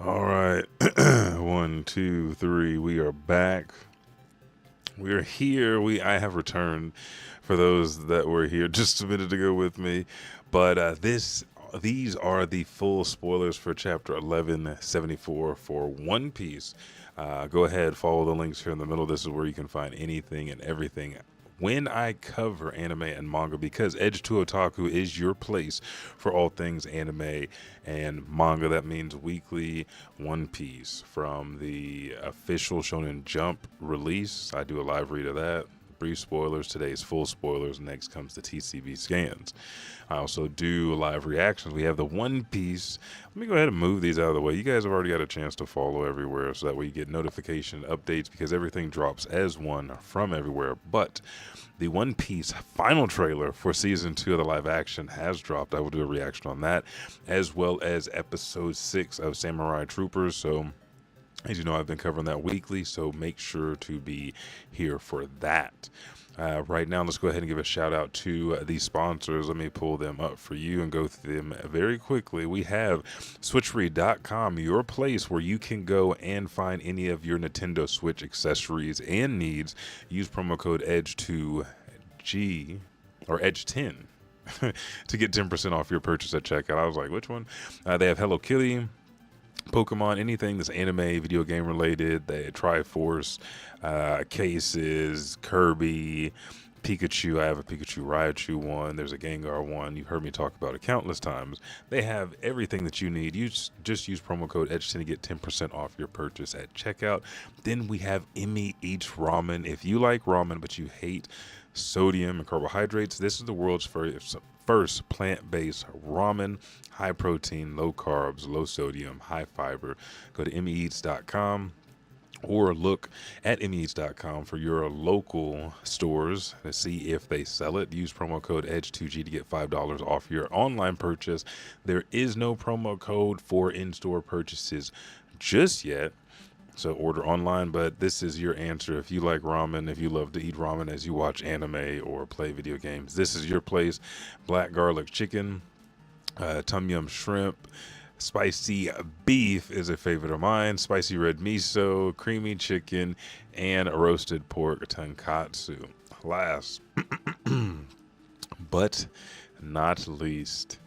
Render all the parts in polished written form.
All right. One, two, three. We are back. We are here. I have returned for those that were here just a minute ago with me. But these are the full spoilers for chapter 1174 for One Piece. Go ahead, follow the links here in the middle. This is where you can find anything and everything when I cover anime and manga, because Edge to Otaku is your place for all things anime and manga. That means weekly One Piece from the official Shonen Jump release. I do a live read of that. Brief spoilers, today's full spoilers. Next comes the TCB scans. I also do live reactions. We have the One Piece. Let me go ahead and move these out of the way. You guys have already got a chance to follow everywhere, so that way you get notification updates, because everything drops as one from everywhere. But the One Piece final trailer for season 2 of the live action has dropped. I will do a reaction on that, as well as episode 6 of Samurai Troopers. So as you know, I've been covering that weekly, so make sure to be here for that. Right now, let's go ahead and give a shout out to these sponsors. Let me pull them up for you and go through them very quickly. We have switchery.com, your place where you can go and find any of your Nintendo Switch accessories and needs. Use promo code EDGE2G or EDGE10 to get 10% off your purchase at checkout. I was like, which one? They have Hello Kitty, Pokemon, anything that's anime, video game related. They Triforce, cases, Kirby, Pikachu. I have a Pikachu Raichu one. There's a Gengar one. You've heard me talk about it countless times. They have everything that you need. You just use promo code EDGE10 to get 10% off your purchase at checkout. Then we have Emmy Eats Ramen. If you like ramen but you hate sodium and carbohydrates, this is the world's first plant-based ramen. High protein, low carbs, low sodium, high fiber. Go to emmyeats.com or look at emmyeats.com for your local stores to see if they sell it. Use promo code EDGE2G to get $5 off your online purchase. There is no promo code for in-store purchases just yet, so order online. But this is your answer. If you like ramen, if you love to eat ramen as you watch anime or play video games, this is your place. Black garlic chicken, tom yum shrimp, spicy beef is a favorite of mine, spicy red miso, creamy chicken, and roasted pork tonkatsu. Last but not least,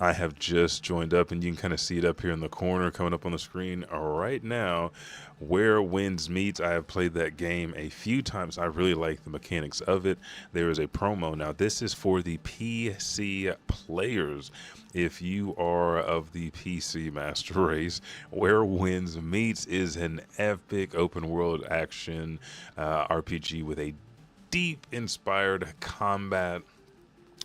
I have just joined up, and you can kind of see it up here in the corner coming up on the screen right now, Where Winds Meets. I have played that game a few times. I really like the mechanics of it. There is a promo. Now, this is for the PC players. If you are of the PC master race, Where Winds Meets is an epic open world action RPG with a deep inspired combat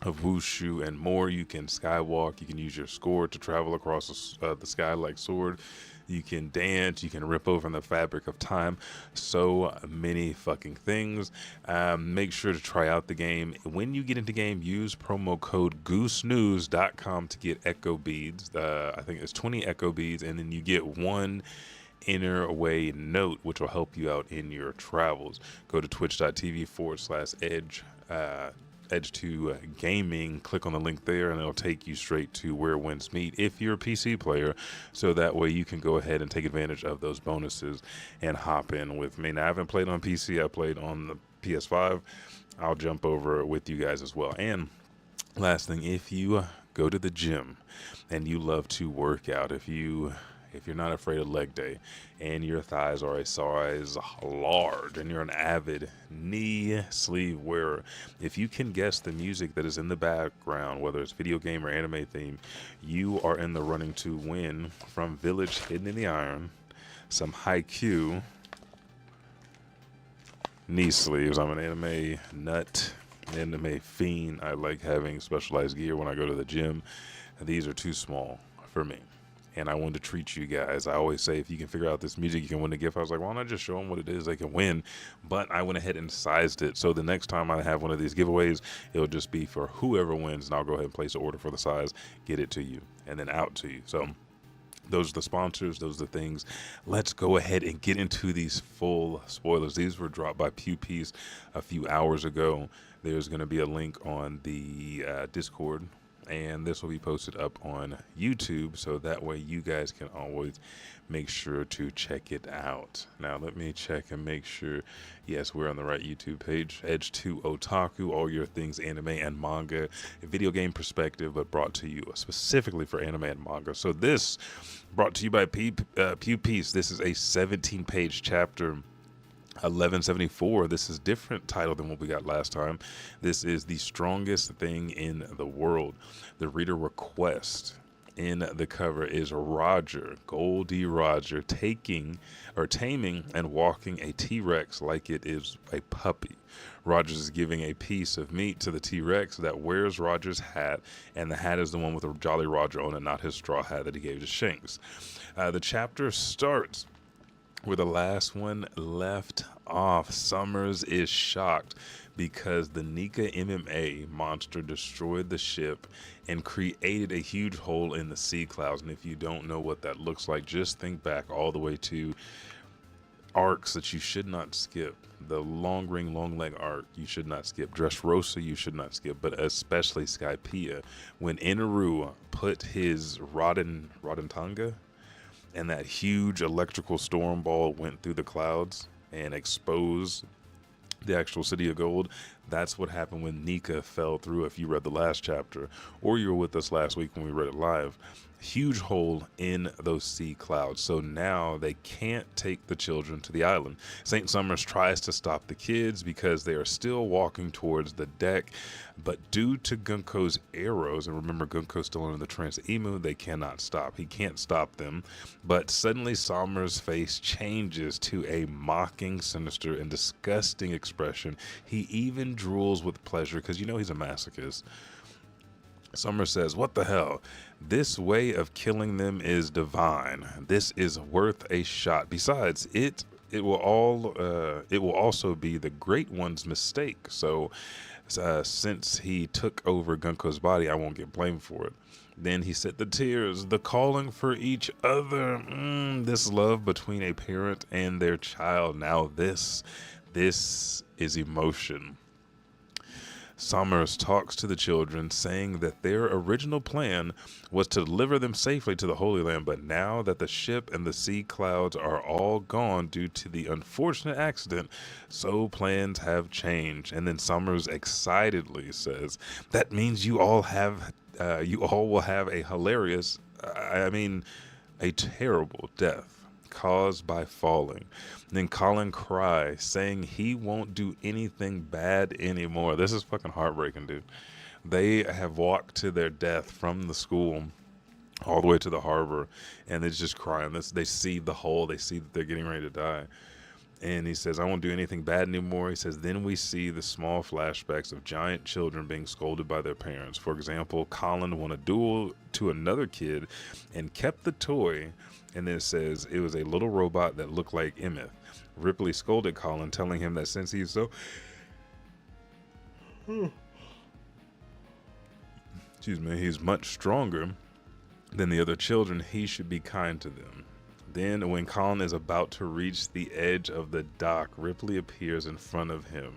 of wushu and more. You can skywalk, you can use your sword to travel across the sky like sword, you can dance, you can rip open the fabric of time, so many fucking things. Make sure to try out the game. When you get into game, use promo code goosenews.com to get echo beads. I think it's 20 echo beads, and then you get one inner way note, which will help you out in your travels. Go to twitch.tv/edge Edge2 Gaming, click on the link there, and it'll take you straight to Where Winds Meet if you're a PC player, so that way you can go ahead and take advantage of those bonuses and hop in with me. Now, I haven't played on PC, I played on the PS5. I'll jump over with you guys as well. And last thing, if you go to the gym and you love to work out, if you're not afraid of leg day and your thighs are a size large and you're an avid knee sleeve wearer, if you can guess the music that is in the background, whether it's video game or anime theme, you are in the running to win from Village Hidden in the Iron some Haikyuu knee sleeves. I'm an anime nut, anime fiend. I like having specialized gear when I go to the gym. These are too small for me, and I wanted to treat you guys. I always say, if you can figure out this music, you can win a gift. I was like, why don't I just show them what it is they can win? But I went ahead and sized it, so the next time I have one of these giveaways, it'll just be for whoever wins, and I'll go ahead and place an order for the size, get it to you, and then out to you. So those are the sponsors, those are the things. Let's go ahead and get into these full spoilers. These were dropped by PewPeace a few hours ago. There's going to be a link on the Discord and this will be posted up on YouTube, so that way you guys can always make sure to check it out. Now let me check and make sure, yes, we're on the right YouTube page. Edge to Otaku, all your things anime and manga, a video game perspective, but brought to you specifically for anime and manga. So this brought to you by Pew Piece. This is a 17-page chapter 1174. This is different title than what we got last time. This is the strongest thing in the world. The reader request in the cover is Roger, Goldie Roger, taming and walking a T-Rex like it is a puppy. Rogers is giving a piece of meat to the T-Rex that wears Roger's hat, and the hat is the one with a Jolly Roger on it, not his straw hat that he gave to Shanks. The chapter starts where the last one left off. Summers is shocked because the Nika MMA monster destroyed the ship and created a huge hole in the sea clouds. And if you don't know what that looks like, just think back all the way to arcs that you should not skip. The long ring, long leg arc, you should not skip. Dressrosa, you should not skip, but especially Skypiea. When Inaru put his Rodentanga, and that huge electrical storm ball went through the clouds and exposed the actual city of gold. That's what happened when Nika fell through. If you read the last chapter, or you were with us last week when we read it live, huge hole in those sea clouds. So now they can't take the children to the island. St. Summers tries to stop the kids because they are still walking towards the deck, but due to Gunko's arrows, and remember Gunko's still under the trance emu, they cannot stop. He can't stop them, but suddenly Summers' face changes to a mocking, sinister, and disgusting expression. He even drools with pleasure because you know he's a masochist. Summer says, "What the hell? This way of killing them is divine. This is worth a shot. Besides, it will also be the Great One's mistake. So, since he took over Gunko's body, I won't get blamed for it." Then he said, "The tears, the calling for each other, this love between a parent and their child. Now this is emotion." Summers talks to the children, saying that their original plan was to deliver them safely to the Holy Land, but now that the ship and the sea clouds are all gone due to the unfortunate accident, so plans have changed. And then Summers excitedly says, "That means you all will have a hilarious, a terrible death caused by falling." Then Colin cries, saying he won't do anything bad anymore. This is fucking heartbreaking, dude. They have walked to their death from the school all the way to the harbor, and they're just crying. They see the hole. They see that they're getting ready to die. And he says, "I won't do anything bad anymore." He says, then we see the small flashbacks of giant children being scolded by their parents. For example, Colin won a duel to another kid and kept the toy. And then it says it was a little robot that looked like Emmett. Ripley scolded Colin, telling him that since he's so... he's much stronger than the other children, he should be kind to them. Then, when Colin is about to reach the edge of the dock, Ripley appears in front of him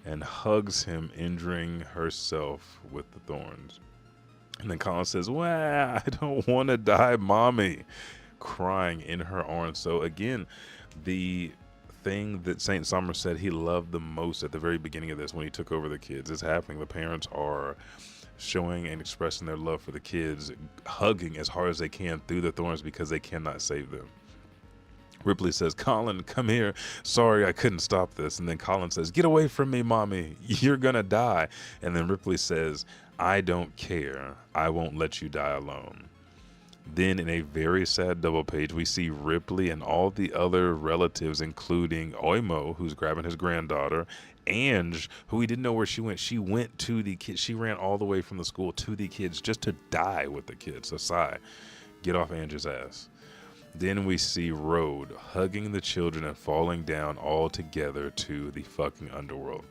and hugs him, injuring herself with the thorns. And then Colin says, "Well, I don't want to die, mommy," crying in her arms. So again, the thing that St. Summers said he loved the most at the very beginning of this, when he took over the kids, is happening. The parents are showing and expressing their love for the kids, hugging as hard as they can through the thorns because they cannot save them. Ripley says, "Colin, come here. Sorry, I couldn't stop this." And then Colin says, "Get away from me, mommy. You're gonna die." And then Ripley says, "I don't care. I won't let you die alone." Then in a very sad double page, we see Ripley and all the other relatives, including Oimo, who's grabbing his granddaughter, Ange, who we didn't know where she went. She went to the kids. She ran all the way from the school to the kids just to die with the kids. So sigh, get off Ange's ass. Then we see Rode hugging the children and falling down all together to the fucking underworld.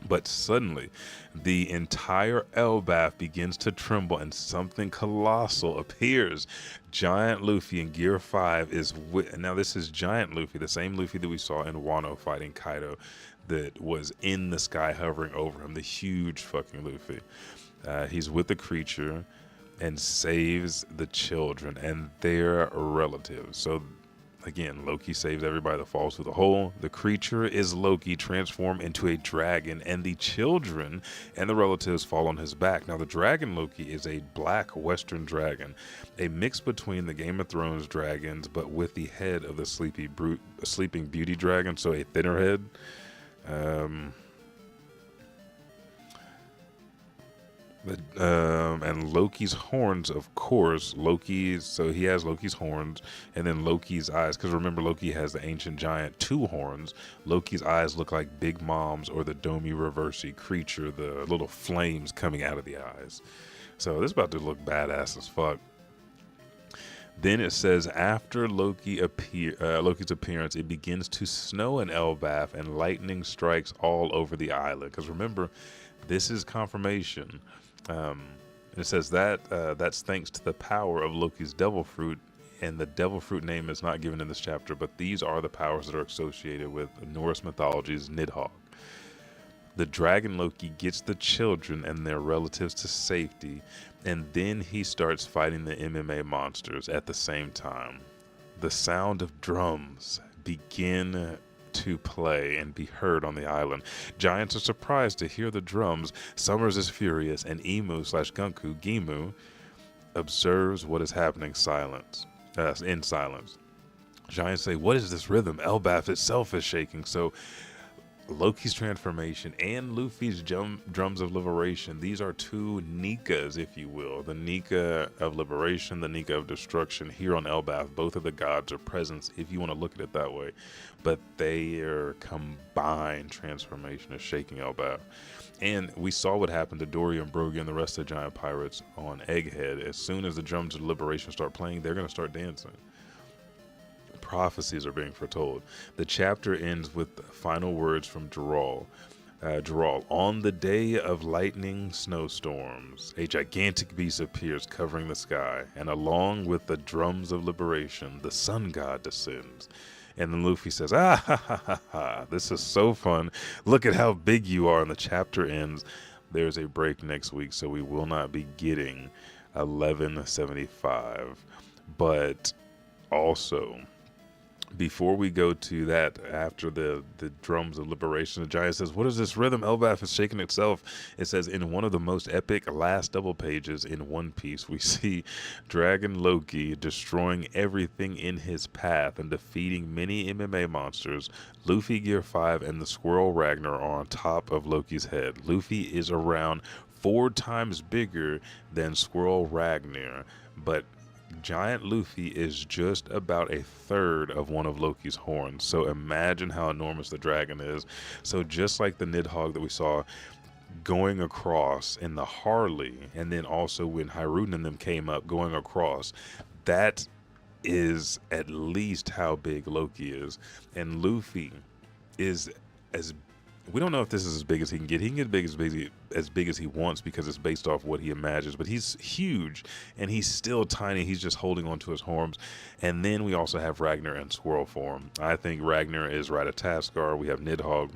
But suddenly, the entire Elbaph begins to tremble and something colossal appears. Giant Luffy in Gear 5 is now this is Giant Luffy, the same Luffy that we saw in Wano fighting Kaido, that was in the sky hovering over him, the huge fucking Luffy. He's with the creature and saves the children and their relatives. So again, Loki saves everybody that falls through the hole. The creature is Loki transformed into a dragon, and the children and the relatives fall on his back. Now, the dragon Loki is a black Western dragon, a mix between the Game of Thrones dragons, but with the head of the sleeping beauty dragon, so a thinner head. And Loki's horns, of course. So he has Loki's horns, and then Loki's eyes. Because remember, Loki has the ancient giant 2 horns. Loki's eyes look like Big Mom's or the Domi Reversi creature, the little flames coming out of the eyes. So this is about to look badass as fuck. Then it says, after Loki's appearance, it begins to snow in Elbaph, and lightning strikes all over the island. Because remember, this is confirmation. It says that that's thanks to the power of Loki's devil fruit, and the devil fruit name is not given in this chapter, but these are the powers that are associated with Norse mythology's Nidhogg. The dragon Loki gets the children and their relatives to safety, and then he starts fighting the MMA monsters at the same time. The sound of drums begin to play and be heard on the island. Giants are surprised to hear the drums. Summers is furious, and Emu/Gunku Gimu observes what is happening in silence. Giants say, "What is this rhythm? Elbaf itself is shaking." So Loki's transformation and Luffy's drums of liberation, these are 2 Nikas, if you will. The Nika of liberation, the Nika of destruction here on Elbaf. Both of the gods are present, if you want to look at it that way. But their combined transformation is shaking Elbaf. And we saw what happened to Dory and Brogy and the rest of the giant pirates on Egghead. As soon as the drums of liberation start playing, they're going to start dancing. Prophecies are being foretold. The chapter ends with the final words from Geralt. On the day of lightning snowstorms, a gigantic beast appears covering the sky, and along with the drums of liberation, the sun god descends. And then Luffy says, "Ah, ha, ha, ha, ha. This is so fun. Look at how big you are." And the chapter ends. There's a break next week, so we will not be getting 1175. But also, before we go to that, after the drums of liberation, the giant says, "What is this rhythm? Elbaf is shaking itself." It says, in one of the most epic last double pages in One Piece, we see Dragon Loki destroying everything in his path and defeating many MMA monsters. Luffy Gear 5 and the Squirrel Ragnar are on top of Loki's head. Luffy is around 4 times bigger than Squirrel Ragnar, but Giant Luffy is just about a third of one of Loki's horns. So imagine how enormous the dragon is. So just like the Nidhogg that we saw going across in the Harley, and then also when Hiruden and them came up going across, that is at least how big Loki is. And Luffy is as we don't know if this is as big as he can get. He can get as big as he wants because it's based off what he imagines. But he's huge, and he's still tiny. He's just holding on to his horns. And then we also have Ragnar in squirrel form. I think Ragnar is Rattataskar. We have Nidhogg.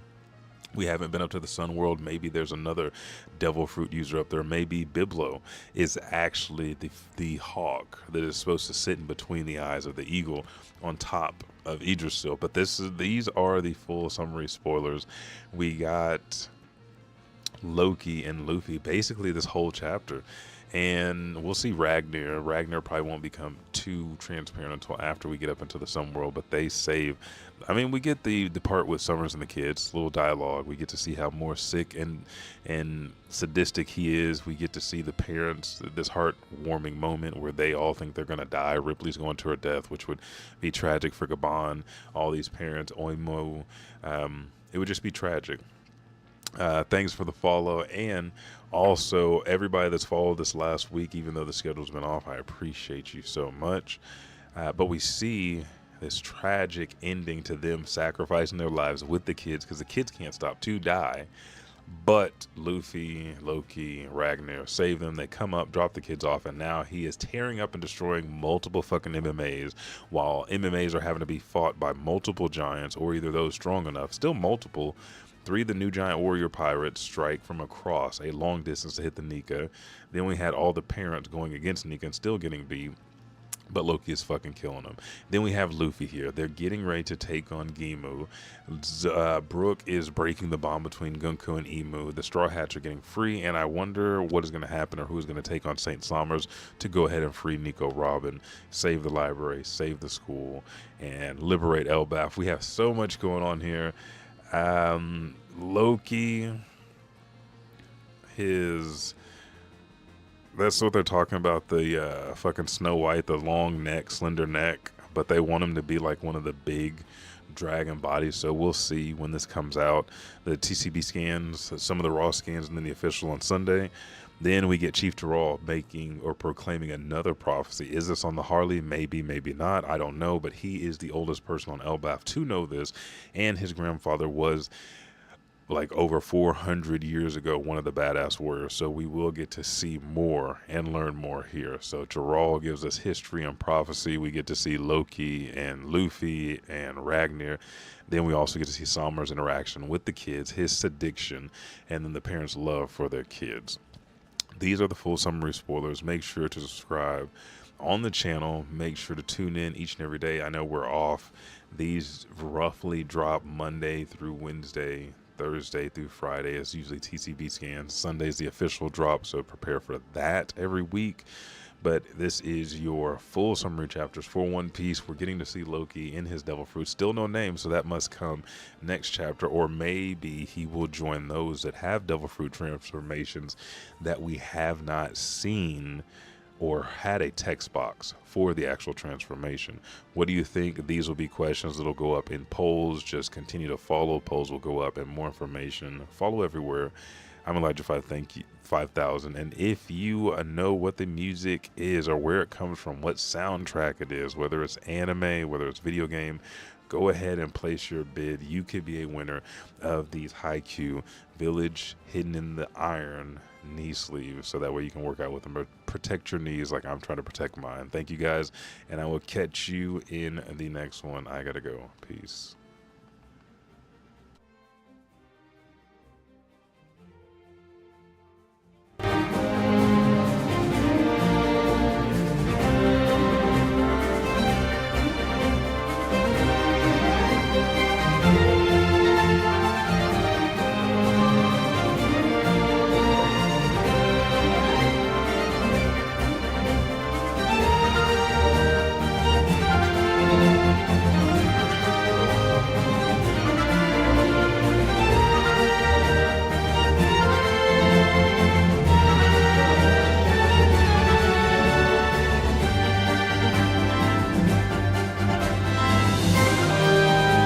We haven't been up to the Sun World. Maybe there's another devil fruit user up there. Maybe Biblo is actually the hawk that is supposed to sit in between the eyes of the eagle on top of Idrisil. But these are the full summary spoilers. We got Loki and Luffy basically this whole chapter. And we'll see Ragnar. Ragnar probably won't become too transparent until after we get up into the Sun World, but they save. I mean, we get the part with Summers and the kids, little dialogue. We get to see how more sick and sadistic he is. We get to see the parents, this heartwarming moment where they all think they're going to die. Ripley's going to her death, which would be tragic for Gabon. All these parents, Oimo, it would just be tragic. Thanks for the follow, and also everybody that's followed this last week, even though the schedule's been off, I appreciate you so much. But we see this tragic ending to them sacrificing their lives with the kids, because the kids can't stop to die. But Luffy, Loki, Ragnar save them. They come up, drop the kids off, and now he is tearing up and destroying multiple fucking MMAs, while MMAs are having to be fought by multiple giants, or either those strong enough, still multiple, 3, the new giant warrior pirates strike from across a long distance to hit the Nika. Then we had all the parents going against Nika and still getting beat, but Loki is fucking killing them. Then we have Luffy here. They're getting ready to take on Gimu. Brook is breaking the bond between Gunko and Emu. The Straw Hats are getting free, and I wonder what is going to happen or who's going to take on St. Somers to go ahead and free Nico Robin, save the library, save the school, and liberate Elbaph. We have so much going on here. Loki, that's what they're talking about, the fucking Snow White, the long neck, slender neck, but they want him to be like one of the big dragon bodies, so we'll see when this comes out. The TCB scans, some of the raw scans, and then the official on Sunday. Then we get Chief Terral making or proclaiming another prophecy. Is this on the Harley? Maybe, maybe not. I don't know, but he is the oldest person on Elbaf to know this, and his grandfather was like over 400 years ago one of the badass warriors, so we will get to see more and learn more here. So Terral gives us history and prophecy. We get to see Loki and Luffy and Ragnar. Then we also get to see Somers' interaction with the kids, his sediction, and then the parents' love for their kids. These are the full summary spoilers. Make sure to subscribe on the channel. Make sure to tune in each and every day. I know we're off. These roughly drop Monday through Wednesday, Thursday through Friday is usually TCB scans. Sunday's the official drop, so prepare for that every week. But this is your full summary chapters for One Piece. We're getting to see Loki in his Devil Fruit. Still no name, so that must come next chapter. Or maybe he will join those that have Devil Fruit transformations that we have not seen or had a text box for the actual transformation. What do you think? These will be questions that'll go up in polls. Just continue to follow. Polls will go up, and more information. Follow everywhere. I'm Elijah 5. Thank you, 5,000. And if you know what the music is or where it comes from, what soundtrack it is, whether it's anime, whether it's video game, go ahead and place your bid. You could be a winner of these Haikyuu Village Hidden in the Iron knee sleeves, so that way you can work out with them, but protect your knees like I'm trying to protect mine. Thank you guys, and I will catch you in the next one. I gotta go. Peace.